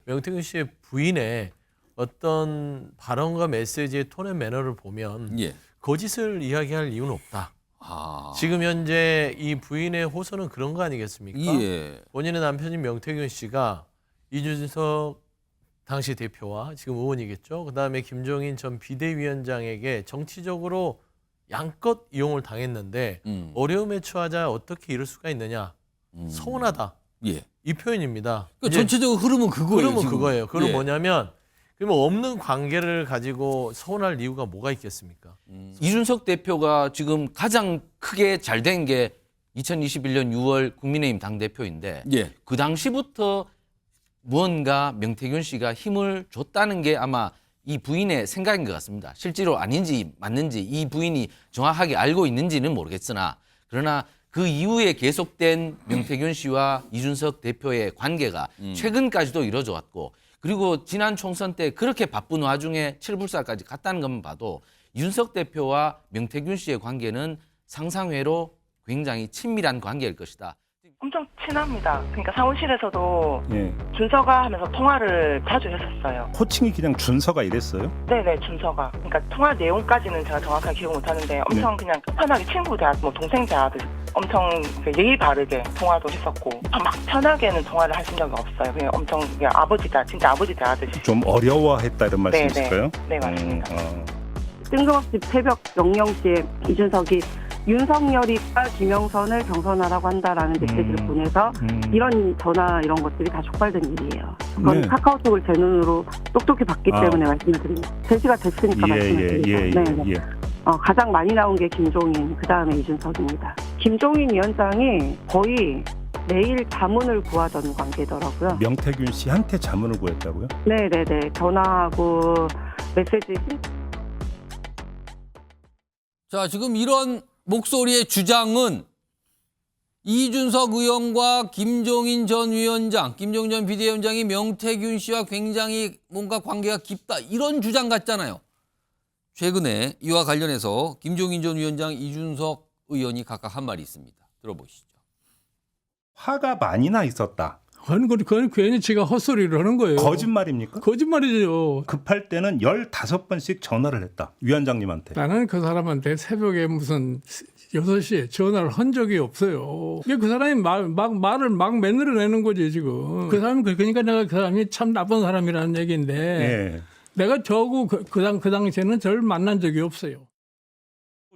명태균 씨의 부인의 어떤 발언과 메시지의 톤의 매너를 보면 예. 거짓을 이야기할 이유는 없다. 아. 지금 현재 이 부인의 호소는 그런 거 아니겠습니까? 예. 본인의 남편인 명태균 씨가 이준석 당시 대표와 지금 의원이겠죠. 그다음에 김종인 전 비대위원장에게 정치적으로 양껏 이용을 당했는데 어려움에 처하자 어떻게 이럴 수가 있느냐. 서운하다. 예. 이 표현입니다. 그러니까 전체적으로 흐름은 그거예요. 흐름은 지금. 그거예요. 그건 예. 뭐냐면 그러면 없는 관계를 가지고 서운할 이유가 뭐가 있겠습니까? 이준석 대표가 지금 가장 크게 잘 된 게 2021년 6월 국민의힘 당대표인데 예. 그 당시부터 무언가 명태균 씨가 힘을 줬다는 게 아마 이 부인의 생각인 것 같습니다. 실제로 아닌지 맞는지 이 부인이 정확하게 알고 있는지는 모르겠으나 그러나 그 이후에 계속된 명태균 씨와 이준석 대표의 관계가 최근까지도 이뤄져 왔고 그리고 지난 총선 때 그렇게 바쁜 와중에 칠불사까지 갔다는 것만 봐도 이준석 대표와 명태균 씨의 관계는 상상외로 굉장히 친밀한 관계일 것이다. 엄청 친합니다. 그러니까 사무실에서도 예. 준서가 하면서 통화를 자주 했었어요. 호칭이 그냥 준서가 이랬어요? 네네, 준서가. 그러니까 통화 내용까지는 제가 정확하게 기억 못하는데 엄청 그냥 편하게 친구 대하듯 뭐 동생 대하듯 엄청 예의 바르게 통화도 했었고 막 편하게는 통화를 하신 적이 없어요. 그냥 엄청 그냥 아버지다, 진짜 아버지 대하듯이. 좀 어려워했다 이런 말씀이실까요? 네, 맞습니다. 뜬금없이 새벽 00시에 이준석이 윤석열이가 김영선을 경선하라고 한다라는 메시지를 보내서 이런 전화 이런 것들이 다 촉발된 일이에요. 그건 네. 카카오톡을 제 눈으로 똑똑히 봤기 때문에 말씀을 드립니다. 제시가 됐으니까 말씀을 드립니다. 네. 가장 많이 나온 게 김종인, 그다음에 이준석입니다. 김종인 위원장이 거의 매일 자문을 구하던 관계더라고요. 명태균 씨한테 자문을 구했다고요? 네네네. 전화하고 메시지 자, 지금 이런 목소리의 주장은 이준석 의원과 김종인 전 위원장, 김종인 전 비대위원장이 명태균 씨와 굉장히 뭔가 관계가 깊다 이런 주장 같잖아요. 최근에 이와 관련해서 김종인 전 위원장, 이준석 의원이 각각 한 말이 있습니다. 들어보시죠. 화가 많이 나 있었다. 그건 괜히 지가 헛소리를 하는 거예요. 거짓말입니까? 거짓말이죠. 급할 때는 15번씩 전화를 했다. 위원장님한테. 나는 그 사람한테 새벽에 무슨 6시에 전화를 한 적이 없어요. 그 사람이 말을 막 매너내는 거지 지금. 그 사람이 그러니까 내가 그 사람이 참 나쁜 사람이라는 얘기인데 예. 내가 저하고 그 당시에는 저를 만난 적이 없어요.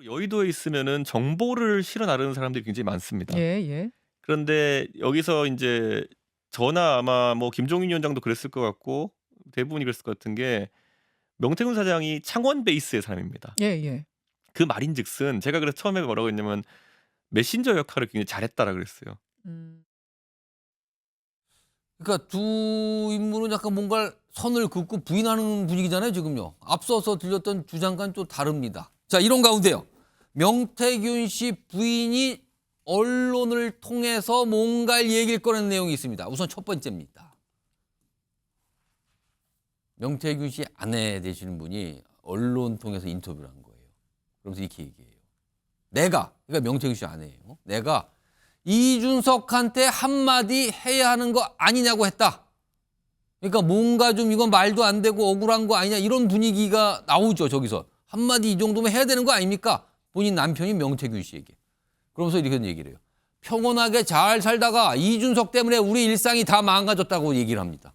여의도에 있으면은 정보를 실어 나르는 사람들이 굉장히 많습니다. 예. 그런데 여기서 이제 저나 아마 뭐 김종인 위원장도 그랬을 것 같고 대부분이 그랬을 것 같은 게 명태균 사장이 창원 베이스의 사람입니다. 예. 그 말인즉슨 제가 그래서 처음에 뭐라고 했냐면 메신저 역할을 굉장히 잘했다라 그랬어요. 그러니까 두 인물은 약간 뭔가 선을 긋고 부인하는 분위기잖아요, 지금요. 앞서서 들렸던 주장과는 또 다릅니다. 자, 이런 가운데요. 명태균 씨 부인이 언론을 통해서 뭔가 얘기를 꺼낸 내용이 있습니다. 우선 첫 번째입니다. 명태균 씨 아내 되시는 분이 언론 통해서 인터뷰를 한 거예요. 그러면서 이렇게 얘기해요. 그러니까 명태균 씨 아내예요. 내가 이준석한테 한마디 해야 하는 거 아니냐고 했다. 그러니까 뭔가 좀 이건 말도 안 되고 억울한 거 아니냐 이런 분위기가 나오죠. 저기서. 한마디 이 정도면 해야 되는 거 아닙니까? 본인 남편이 명태균 씨에게. 그러면서 이렇게 얘기를 해요. 평온하게 잘 살다가 이준석 때문에 우리 일상이 다 망가졌다고 얘기를 합니다.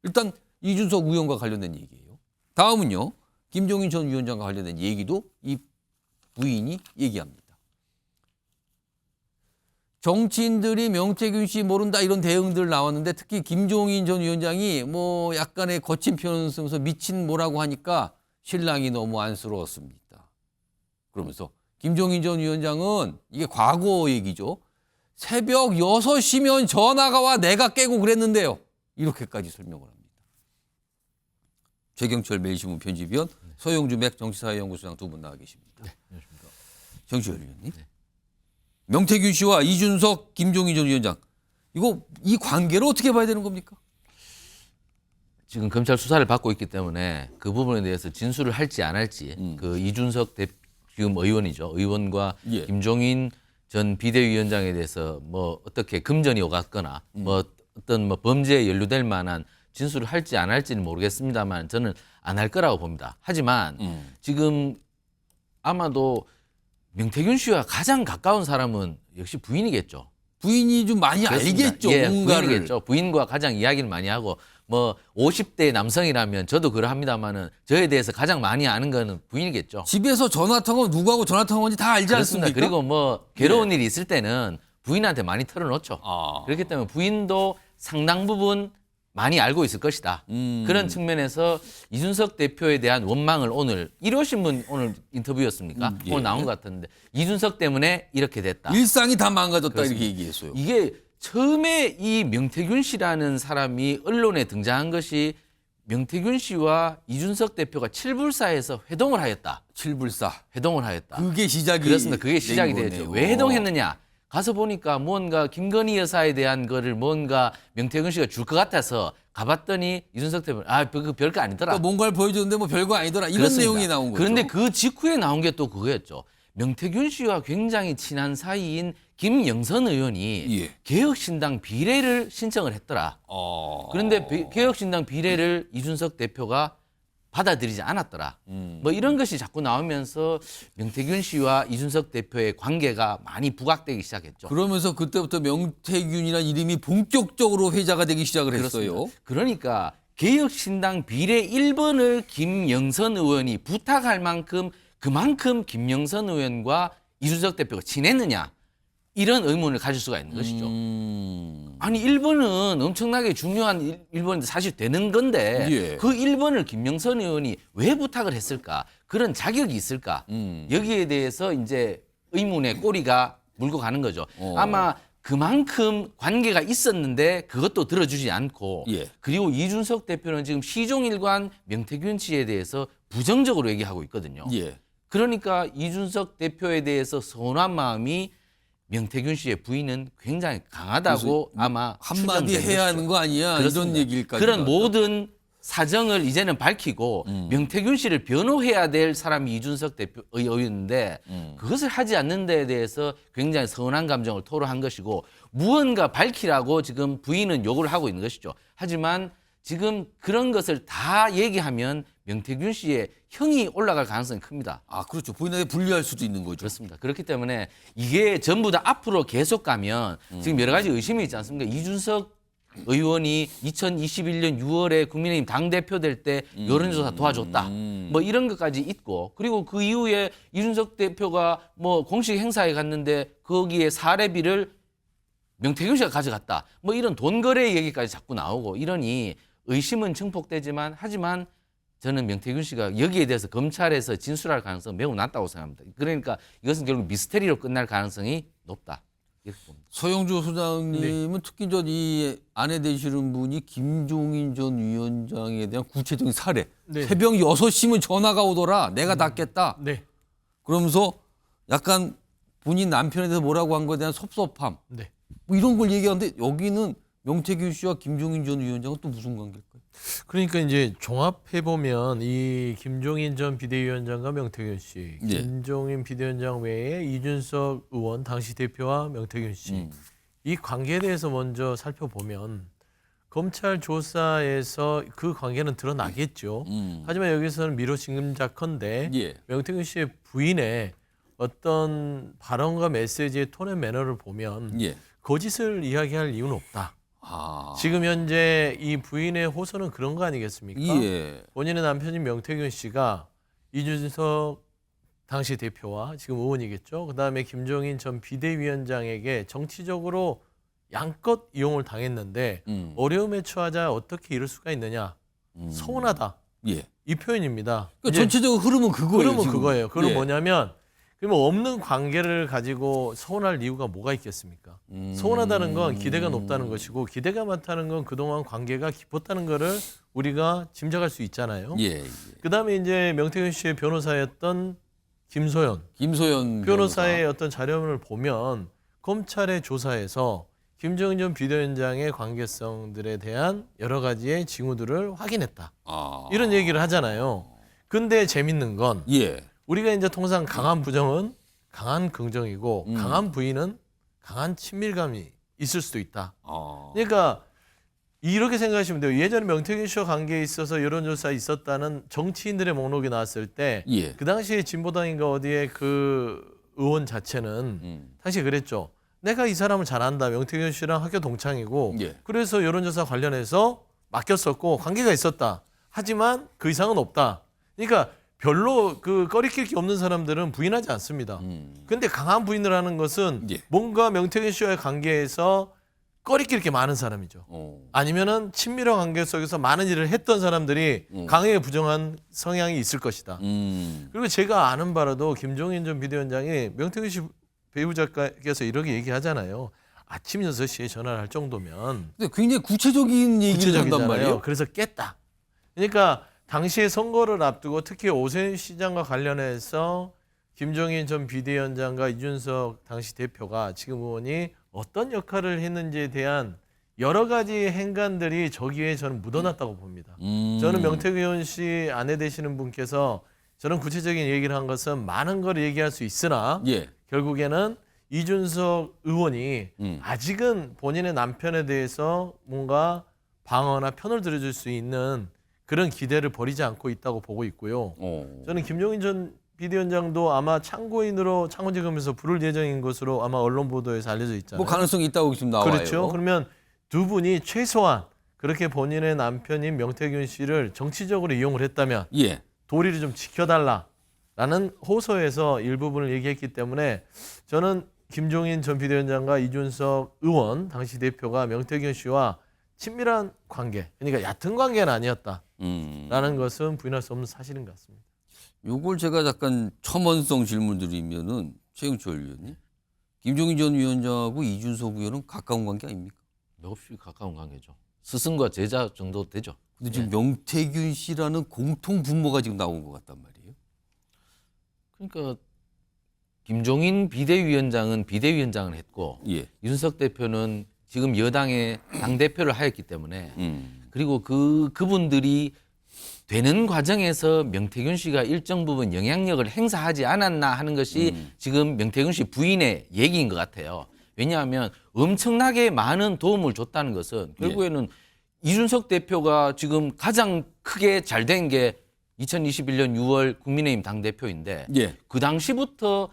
일단 이준석 의원과 관련된 얘기예요. 다음은요. 김종인 전 위원장과 관련된 얘기도 이 부인이 얘기합니다. 정치인들이 명태균 씨 모른다 이런 대응들 나왔는데 특히 김종인 전 위원장이 뭐 약간의 거친 표현을 쓰면서 미친 뭐라고 하니까 신랑이 너무 안쓰러웠습니다. 그러면서 김종인 전 위원장은 이게 과거 얘기죠. 새벽 6시면 전화가 와 내가 깨고 그랬는데요. 이렇게까지 설명을 합니다. 최경철 매일신문 편집위원, 서영주 맥 정치사회연구소장 두 분 나와 계십니다. 네, 안녕하십니까. 정치열 위원님. 네. 명태균 씨와 이준석, 김종인 전 위원장. 이 관계를 어떻게 봐야 되는 겁니까? 지금 검찰 수사를 받고 있기 때문에 그 부분에 대해서 진술을 할지 안 할지 그 이준석 지금 의원이죠. 의원과 예. 김종인 전 비대위원장에 대해서 뭐 어떻게 금전이 오갔거나 뭐 어떤 뭐 범죄에 연루될 만한 진술을 할지 안 할지는 모르겠습니다만 저는 안 할 거라고 봅니다. 하지만 지금 아마도 명태균 씨와 가장 가까운 사람은 역시 부인이겠죠. 부인이 좀 많이 그렇습니다. 알겠죠. 예, 뭔가를. 부인이겠죠. 부인과 가장 이야기를 많이 하고 뭐 50대 남성이라면 저도 그러합니다만은 저에 대해서 가장 많이 아는 거는 부인이겠죠. 집에서 전화 통화 누구하고 전화 통화인지 다 알지 그렇습니다. 않습니까? 그리고 뭐 괴로운 일이 있을 때는 부인한테 많이 털어놓죠. 아. 그렇기 때문에 부인도 상당 부분 많이 알고 있을 것이다. 그런 측면에서 이준석 대표에 대한 원망을 오늘 일요신문 오늘 인터뷰였습니까? 예. 오늘 나온 것 같은데 이준석 때문에 이렇게 됐다. 일상이 다 망가졌다 그렇습니다. 이렇게 얘기했어요. 이게 처음에 이 명태균 씨라는 사람이 언론에 등장한 것이 명태균 씨와 이준석 대표가 칠불사에서 회동을 하였다. 칠불사. 회동을 하였다. 그게 시작이 그렇습니다. 그게 시작이 된 되었죠. 거네요. 왜 회동했느냐? 가서 보니까 뭔가 김건희 여사에 대한 거를 뭔가 명태균 씨가 줄 것 같아서 가봤더니 이준석 대표 그 별거 아니더라. 그러니까 뭔가를 보여줬는데 뭐 별거 아니더라 이런 그렇습니다. 내용이 나온 거죠. 그런데 그 직후에 나온 게 또 그거였죠. 명태균 씨와 굉장히 친한 사이인 김영선 의원이 예. 개혁신당 비례를 신청을 했더라. 그런데 개혁신당 비례를 이준석 대표가 받아들이지 않았더라. 뭐 이런 것이 자꾸 나오면서 명태균 씨와 이준석 대표의 관계가 많이 부각되기 시작했죠. 그러면서 그때부터 명태균이라는 이름이 본격적으로 회자가 되기 시작을 했어요. 그렇습니다. 그러니까 개혁신당 비례 1번을 김영선 의원이 부탁할 만큼 그만큼 김영선 의원과 이준석 대표가 친했느냐 이런 의문을 가질 수가 있는 것이죠. 아니 1번은 엄청나게 중요한 1번인데 사실 되는 건데 예. 그 1번을 김영선 의원이 왜 부탁을 했을까? 그런 자격이 있을까? 여기에 대해서 이제 의문의 꼬리가 물고 가는 거죠. 아마 그만큼 관계가 있었는데 그것도 들어주지 않고 예. 그리고 이준석 대표는 지금 시종일관 명태균 씨에 대해서 부정적으로 얘기하고 있거든요. 예. 그러니까 이준석 대표에 대해서 서운한 마음이 명태균 씨의 부인은 굉장히 강하다고 아마 한마디 추정되는 해야 것이죠. 하는 거 아니야 그렇습니다. 이런 얘기일까지. 그런 모든 사정을 이제는 밝히고 명태균 씨를 변호해야 될 사람이 이준석 대표 의원인데 그것을 하지 않는 데에 대해서 굉장히 서운한 감정을 토로한 것이고 무언가 밝히라고 지금 부인은 요구를 하고 있는 것이죠. 하지만 지금 그런 것을 다 얘기하면 명태균 씨의 형이 올라갈 가능성이 큽니다. 아 그렇죠. 부인에게 불리할 수도 있는 거죠. 그렇습니다. 그렇기 때문에 이게 전부 다 앞으로 계속 가면 지금 여러 가지 의심이 있지 않습니까? 이준석 의원이 2021년 6월에 국민의힘 당대표 될 때 여론조사 도와줬다. 뭐 이런 것까지 있고 그리고 그 이후에 이준석 대표가 뭐 공식 행사에 갔는데 거기에 사례비를 명태균 씨가 가져갔다. 뭐 이런 돈 거래 얘기까지 자꾸 나오고 이러니 의심은 증폭되지만 하지만 저는 명태균 씨가 여기에 대해서 검찰에서 진술할 가능성은 매우 낮다고 생각합니다. 그러니까 이것은 결국 미스테리로 끝날 가능성이 높다. 이렇게 봅니다. 서영주 소장님은 네. 특히 이 아내 되시는 분이 김종인 전 위원장에 대한 구체적인 사례. 네. 새벽 6시면 전화가 오더라. 내가 낫겠다. 네. 그러면서 약간 본인 남편에 대해서 뭐라고 한 거에 대한 섭섭함. 네. 뭐 이런 걸 얘기하는데 여기는 명태균 씨와 김종인 전 위원장은 또 무슨 관계일까요? 그러니까 이제 종합해 보면 이 김종인 전 비대위원장과 명태균 씨, 예. 김종인 비대위원장 외에 이준석 의원 당시 대표와 명태균 씨, 이 관계에 대해서 먼저 살펴보면 검찰 조사에서 그 관계는 드러나겠죠. 하지만 여기서는 미로 짐작컨대 예. 명태균 씨의 부인의 어떤 발언과 메시지의 톤의 매너를 보면 예. 거짓을 이야기할 이유는 없다. 아. 지금 현재 이 부인의 호소는 그런 거 아니겠습니까? 예. 본인의 남편인 명태균 씨가 이준석 당시 대표와 지금 의원이겠죠. 그다음에 김종인 전 비대위원장에게 정치적으로 양껏 이용을 당했는데 어려움에 처하자 어떻게 이럴 수가 있느냐. 서운하다. 예. 이 표현입니다. 그러니까 이제 전체적으로 흐름은 그거예요. 그러면 지금. 그거예요. 그건 예. 뭐냐면 그러면 없는 관계를 가지고 서운할 이유가 뭐가 있겠습니까? 서운하다는 건 기대가 높다는 것이고 기대가 많다는 건 그동안 관계가 깊었다는 거를 우리가 짐작할 수 있잖아요. 예. 그다음에 이제 명태균 씨의 변호사였던 김소연 김소연 변호사의 어떤 자료를 보면 검찰의 조사에서 김종인 전 비대위원장의 관계성들에 대한 여러 가지의 징후들을 확인했다. 아. 이런 얘기를 하잖아요. 근데 재밌는 건 예. 우리가 이제 통상 강한 부정은 강한 긍정이고 강한 부인은 강한 친밀감이 있을 수도 있다. 아. 그러니까 이렇게 생각하시면 돼요. 예전에 명태균 씨와 관계에 있어서 여론조사에 있었다는 정치인들의 목록이 나왔을 때 예. 그 당시에 진보당인가 어디에 그 의원 자체는 당시 그랬죠. 내가 이 사람을 잘 안다. 명태균 씨랑 학교 동창이고 예. 그래서 여론조사 관련해서 맡겼었고 관계가 있었다. 하지만 그 이상은 없다. 그러니까 별로 그 꺼리낄 게 없는 사람들은 부인하지 않습니다. 그런데 강한 부인을 하는 것은 예. 뭔가 명태균 씨와의 관계에서 꺼리낄 게 많은 사람이죠. 아니면은 친밀한 관계 속에서 많은 일을 했던 사람들이 강하게 부정한 성향이 있을 것이다. 그리고 제가 아는 바로도 김종인 전 비대위원장이 명태균 씨 배우자께서 이렇게 얘기하잖아요. 아침 6시에 전화를 할 정도면 근데 굉장히 구체적인 얘기를 한단 말이에요. 구체적이잖아요. 그래서 깼다. 그러니까 당시에 선거를 앞두고 특히 오세훈 시장과 관련해서 김종인 전 비대위원장과 이준석 당시 대표가 지금 의원이 어떤 역할을 했는지에 대한 여러 가지 행간들이 저기에 저는 묻어났다고 봅니다. 저는 명태균 씨 아내 되시는 분께서 저는 구체적인 얘기를 한 것은 많은 걸 얘기할 수 있으나 예. 결국에는 이준석 의원이 아직은 본인의 남편에 대해서 뭔가 방어나 편을 들어줄 수 있는 그런 기대를 버리지 않고 있다고 보고 있고요. 저는 김종인 전 비대위원장도 아마 참고인으로 창원지검에서 부를 예정인 것으로 아마 언론 보도에서 알려져 있잖아요. 뭐 가능성이 있다고 지금 나와요. 그렇죠. 그러면 두 분이 최소한 그렇게 본인의 남편인 명태균 씨를 정치적으로 이용을 했다면 예. 도리를 좀 지켜달라라는 호소에서 일부분을 얘기했기 때문에 저는 김종인 전 비대위원장과 이준석 의원 당시 대표가 명태균 씨와 친밀한 관계, 그러니까 얕은 관계는 아니었다라는 것은 부인할 수 없는 사실인 것 같습니다. 요걸 제가 약간 첨언성 질문 드리면은 최영철 의원님, 김종인 전 위원장하고 이준석 의원은 가까운 관계 아닙니까? 몇없이 가까운 관계죠. 스승과 제자 정도 되죠. 근데 지금 명태균 씨라는 공통 분모가 지금 나온 것 같단 말이에요. 그러니까 김종인 비대위원장은 비대위원장을 했고 예. 윤석 대표는 지금 여당의 당대표를 하였기 때문에 그리고 그분들이 되는 과정에서 명태균 씨가 일정 부분 영향력을 행사하지 않았나 하는 것이 지금 명태균 씨 부인의 얘기인 것 같아요. 왜냐하면 엄청나게 많은 도움을 줬다는 것은 결국에는 이준석 대표가 지금 가장 크게 잘 된 게 2021년 6월 국민의힘 당대표인데 예. 그 당시부터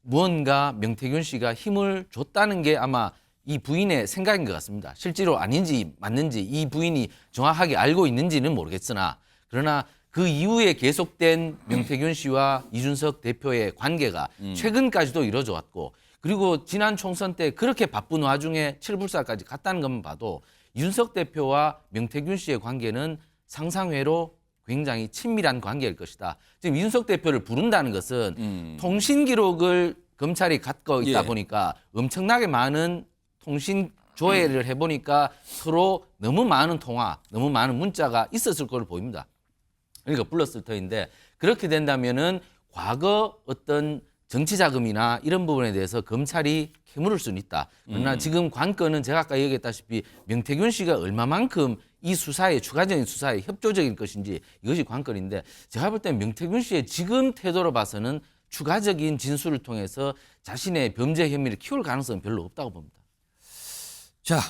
무언가 명태균 씨가 힘을 줬다는 게 아마 이 부인의 생각인 것 같습니다. 실제로 아닌지 맞는지 이 부인이 정확하게 알고 있는지는 모르겠으나 그러나 그 이후에 계속된 명태균 씨와 이준석 대표의 관계가 최근까지도 이루어져 왔고 그리고 지난 총선 때 그렇게 바쁜 와중에 칠불사까지 갔다는 것만 봐도 이준석 대표와 명태균 씨의 관계는 상상외로 굉장히 친밀한 관계일 것이다. 지금 이준석 대표를 부른다는 것은 통신 기록을 검찰이 갖고 있다 보니까 엄청나게 많은 통신 조회를 해보니까 서로 너무 많은 통화, 너무 많은 문자가 있었을 걸로 보입니다. 그러니까 불렀을 터인데 그렇게 된다면은 과거 어떤 정치 자금이나 이런 부분에 대해서 검찰이 캐물을 수는 있다. 그러나 지금 관건은 제가 아까 얘기했다시피 명태균 씨가 얼마만큼 이 수사에 추가적인 수사에 협조적인 것인지 이것이 관건인데 제가 볼 때는 명태균 씨의 지금 태도로 봐서는 추가적인 진술을 통해서 자신의 범죄 혐의를 키울 가능성은 별로 없다고 봅니다. 자,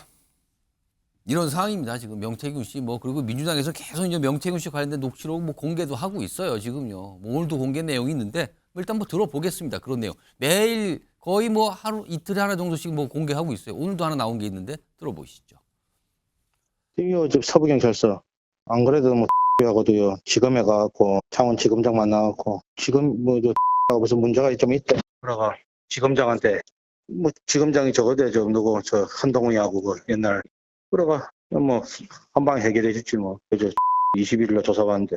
이런 상황입니다. 지금 명태균 씨 그리고 민주당에서 계속 이제 명태균 씨 관련된 녹취록 공개도 하고 있어요. 지금요. 오늘도 공개 내용이 있는데 일단 들어보겠습니다. 그런 내용. 매일 거의 하루 이틀에 하나 정도씩 공개하고 있어요. 오늘도 하나 나온 게 있는데 들어보시죠. 이거 저 서부경찰서 안 그래도 하고도요 지검에 가갖고 창원지검장 만나갖고 지금 저 무슨 문제가 좀 있대. 그러가 지검장한테 지검장이 저거대 저 누구 저 한동훈이하고 그 옛날 그러가 한 방에 해결해 줬지 그저 21일로 조사 받는데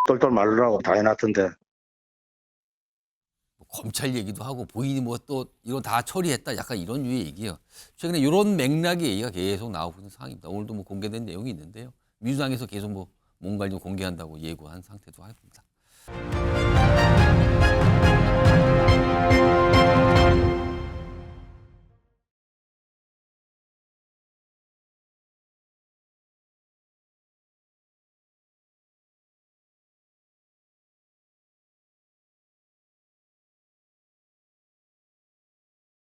똘똘 말르라고 다 해놨던데. 검찰 얘기도 하고 본인이 또 이거 다 처리했다 약간 이런 류의 얘기예요. 최근에 이런 맥락의 얘기가 계속 나오고 있는 상황입니다. 오늘도 공개된 내용이 있는데요. 민주당에서 계속 뭔가를 좀 공개한다고 예고한 상태도 합니다.